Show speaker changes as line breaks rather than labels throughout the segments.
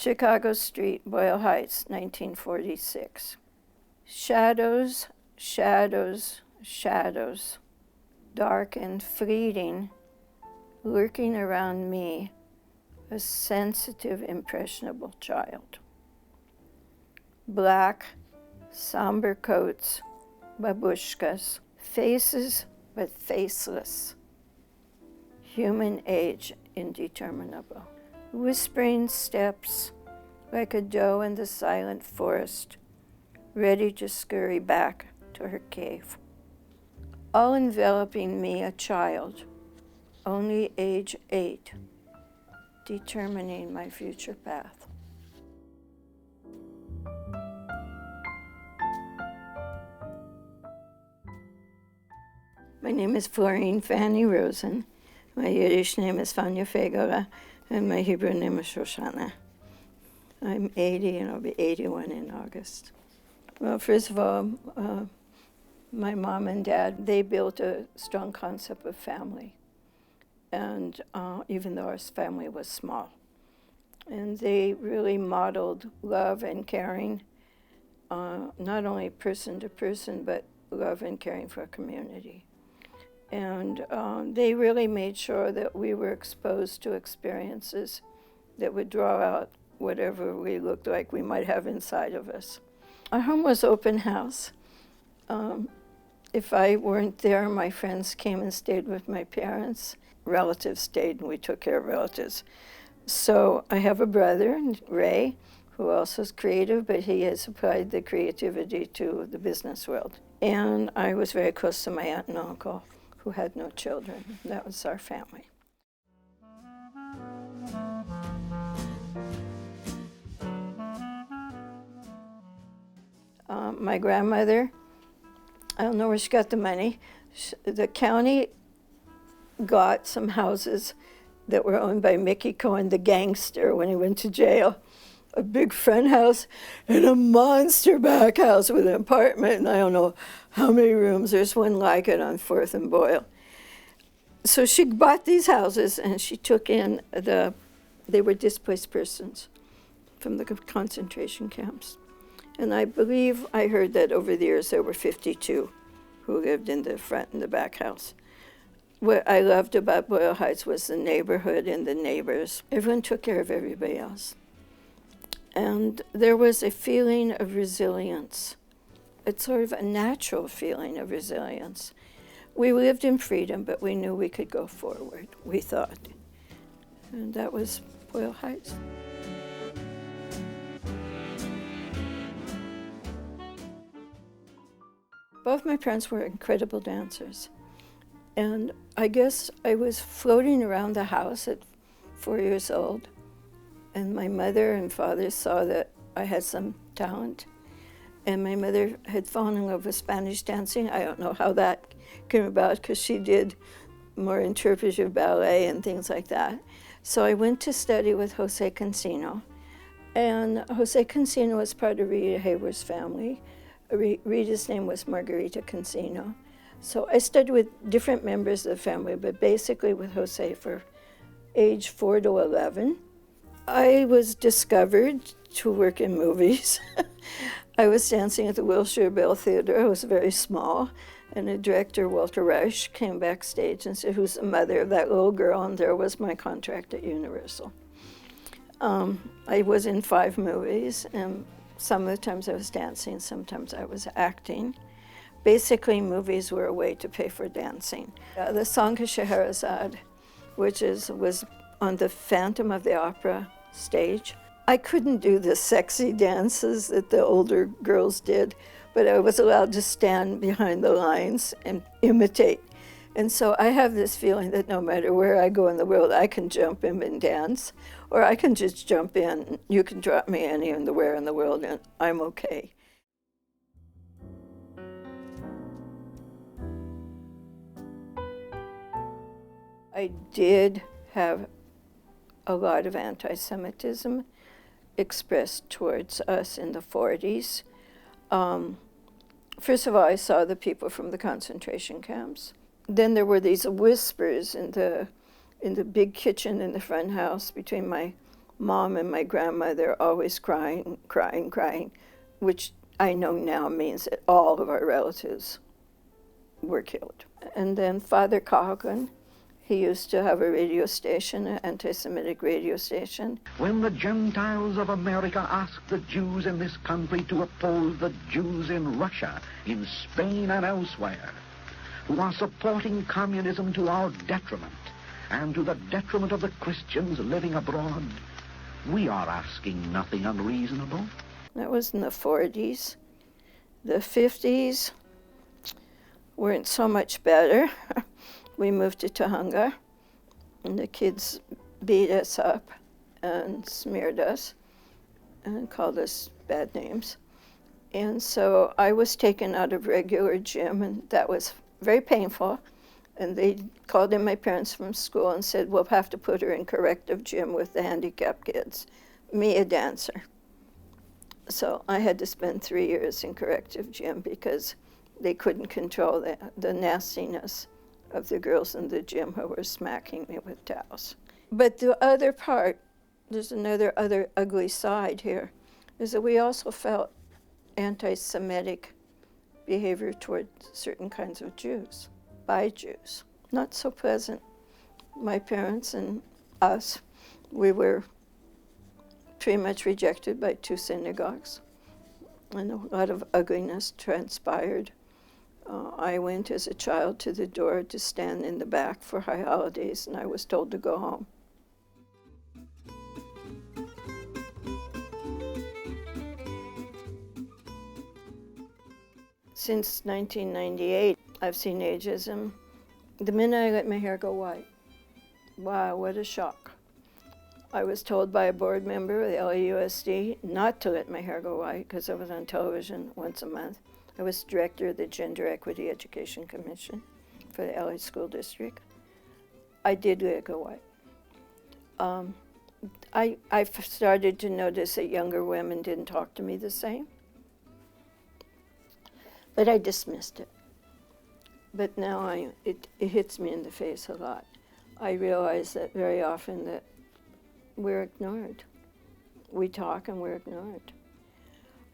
Chicago Street, Boyle Heights, 1946. Shadows, shadows, shadows, dark and fleeting, lurking around me, a sensitive, impressionable child. Black, somber coats, babushkas, faces but faceless, human age indeterminable. Whispering steps like a doe in the silent forest, ready to scurry back to her cave. All enveloping me a child, only age 8, determining my future path. My name is Florene Fanny Rozen. My Yiddish name is Fanya Fegala, and my Hebrew name is Shoshana. I'm 80 and I'll be 81 in August. Well, first of all, my mom and dad, they built a strong concept of family. And even though our family was small. And they really modeled love and caring, not only person to person, but love and caring for a community. And they really made sure that we were exposed to experiences that would draw out whatever we looked like we might have inside of us. Our home was open house. If I weren't there, my friends came and stayed with my parents. Relatives stayed, and we took care of relatives. So I have a brother, Ray, who also is creative, but he has applied the creativity to the business world. And I was very close to my aunt and uncle, who had no children. That was our family. My grandmother, I don't know where she got the money. The county got some houses that were owned by Mickey Cohen, the gangster, when he went to jail. A big front house and a monster back house with an apartment, and I don't know how many rooms. There's one like it on 4th and Boyle. So she bought these houses, and she took in they were displaced persons from the concentration camps. And I believe I heard that over the years there were 52 who lived in the front and the back house. What I loved about Boyle Heights was the neighborhood and the neighbors. Everyone took care of everybody else. And there was a feeling of resilience. It's sort of a natural feeling of resilience. We lived in freedom, but we knew we could go forward, we thought. And that was Boyle Heights. Both my parents were incredible dancers. And I guess I was floating around the house at 4 years old, and my mother and father saw that I had some talent. And my mother had fallen in love with Spanish dancing. I don't know how that came about, because she did more interpretive ballet and things like that. So I went to study with Jose Cancino. And Jose Cancino was part of Rita Hayworth's family. Rita's name was Margarita Cancino. So I studied with different members of the family, but basically with Jose for age 4 to 11. I was discovered to work in movies. I was dancing at the Wilshire Bell Theater. I was very small, and the director, Walter Reich, came backstage and said, "Who's the mother of that little girl?" And there was my contract at Universal. I was in 5 movies, and some of the times I was dancing, sometimes I was acting. Basically, movies were a way to pay for dancing. The song of Scheherazade, which was on the Phantom of the Opera stage. I couldn't do the sexy dances that the older girls did, but I was allowed to stand behind the lines and imitate. And so I have this feeling that no matter where I go in the world, I can jump in and dance, or I can just jump in. You can drop me anywhere in the world, and I'm okay. I did have a lot of anti-Semitism expressed towards us in the 40s. First of all, I saw the people from the concentration camps. Then there were these whispers in the big kitchen in the front house between my Mom and my grandmother always crying, crying, crying, which I know now means that all of our relatives were killed. And then Father Cochran, he used to have a radio station, an anti-Semitic radio station.
When the Gentiles of America ask the Jews in this country to oppose the Jews in Russia, in Spain and elsewhere, who are supporting communism to our detriment and to the detriment of the Christians living abroad, we are asking nothing unreasonable.
That was in the 40s. The 50s weren't so much better. We moved to Tahunga, and the kids beat us up and smeared us and called us bad names. And so I was taken out of regular gym, and that was very painful. And they called in my parents from school and said, we'll have to put her in corrective gym with the handicapped kids, me a dancer. So I had to spend 3 years in corrective gym because they couldn't control the nastiness of the girls in the gym who were smacking me with towels. But the other part, there's another ugly side here, is that we also felt anti-Semitic behavior toward certain kinds of Jews, by Jews. Not so pleasant. My parents and us, we were pretty much rejected by 2 synagogues, and a lot of ugliness transpired. I went as a child to the door to stand in the back for high holidays, and I was told to go home. Since 1998, I've seen ageism. The minute I let my hair go white, wow, what a shock. I was told by a board member of the LAUSD not to let my hair go white because I was on television once a month. I was director of the Gender Equity Education Commission for the LA School District. I did let it go white. I started to notice that younger women didn't talk to me the same, but I dismissed it. But now it hits me in the face a lot. I realize that very often that we're ignored. We talk and we're ignored.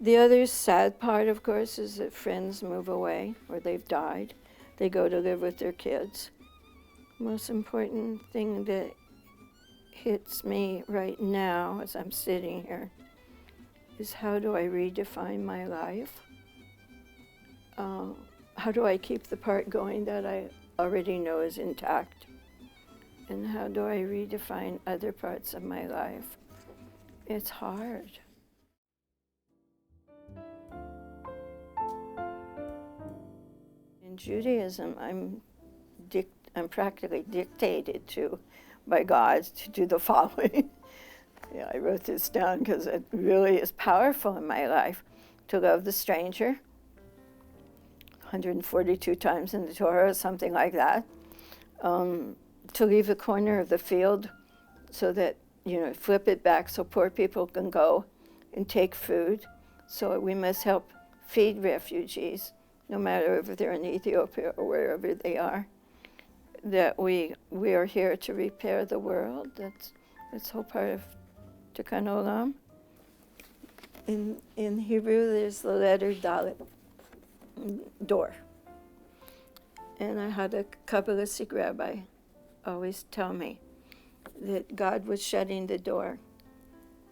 The other sad part, of course, is that friends move away or they've died. They go to live with their kids. Most important thing that hits me right now as I'm sitting here is how do I redefine my life? How do I keep the part going that I already know is intact? And how do I redefine other parts of my life? It's hard. In Judaism, I'm practically dictated to by God to do the following. Yeah, I wrote this down because it really is powerful in my life. To love the stranger, 142 times in the Torah, something like that. To leave the corner of the field so that, flip it back so poor people can go and take food. So we must help feed refugees, no matter if they're in Ethiopia or wherever they are. That we are here to repair the world. That's whole part of Tikun Olam. In Hebrew, there's the letter Dalet, door. And I had a Kabbalistic rabbi always tell me that God was shutting the door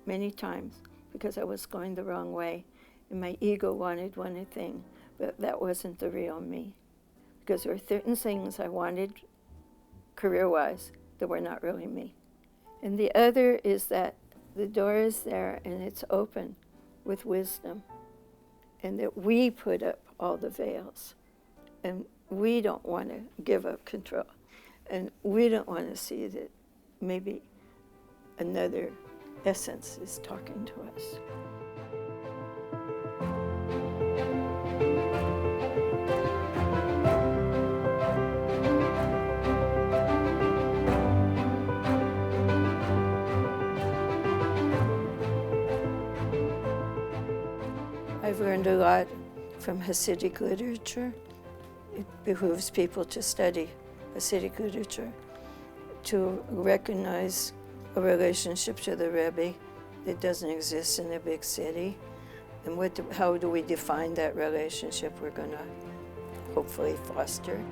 many times because I was going the wrong way. And my ego wanted one thing, but that wasn't the real me. Because there were certain things I wanted career-wise that were not really me. And the other is that the door is there and it's open with wisdom. And that we put up all the veils. And we don't want to give up control. And we don't want to see that maybe another essence is talking to us. I've learned a lot from Hasidic literature. It behooves people to study Hasidic literature, to recognize a relationship to the Rebbe that doesn't exist in a big city. And how do we define that relationship we're going to hopefully foster?